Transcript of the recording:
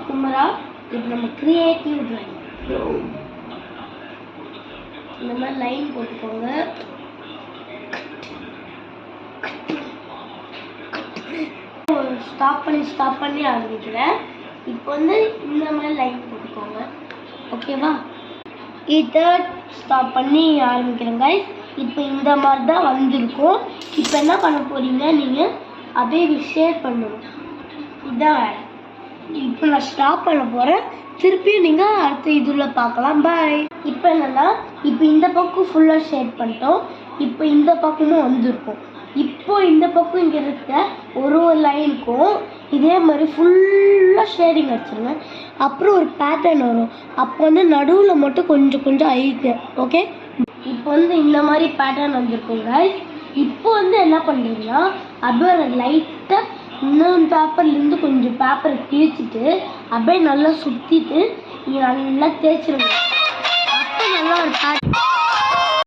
குமரா. இப்போ நம்ம creative drawing இந்த மாதிரி லைன் போட்டுக்கோங்க. ஸ்டாப் பண்ணி ஆரம்பிக்கிறேன். இப்போ வந்து இந்த மாதிரி லைன் போட்டுக்கோங்க. ஓகேவா? இதை ஸ்டாப் பண்ணி ஆரம்பிக்கிறேன் கைஸ். இப்போ இந்த மாதிரி தான் வந்திருக்கும். இப்போ என்ன பண்ண போறீங்க, நீங்கள் அப்படியே ஷேர் பண்ணணும். இதுதான் வேலை. இப்போ நான் ஸ்டாப் பண்ண போகிறேன். திருப்பியும் நீங்கள் அடுத்த இதில் பார்க்கலாம். பாய். இப்போ என்னென்னா, இப்போ இந்த பக்கம் ஃபுல்லாக ஷேட் பண்ணிட்டோம். இப்போ இந்த பக்கமும் வந்திருக்கும். இப்போ இந்த பக்கம் இங்கே இருக்க ஒரு லைனுக்கும் இதே மாதிரி ஃபுல்லாக ஷேடிங் அடிச்சிருங்க. அப்புறம் ஒரு பேட்டர்ன் வரும். அப்போ வந்து நடுவில் மட்டும் கொஞ்சம் கொஞ்சம் அழிக்கு. ஓகே, இப்போ வந்து இந்த மாதிரி பேட்டர்ன் வந்திருக்கும் கைஸ். இப்போ வந்து என்ன பண்ணுறீங்கன்னா, அப்படியே ஒரு லைட்டாக இன்னொரு பேப்பர்லேருந்து கொஞ்சம் பேப்பரை கிழிச்சிட்டு அப்படியே நல்லா சுற்றிட்டு நீங்கள் நல்லா தேய்ச்சிருங்க. அப்போ நல்லா ஒரு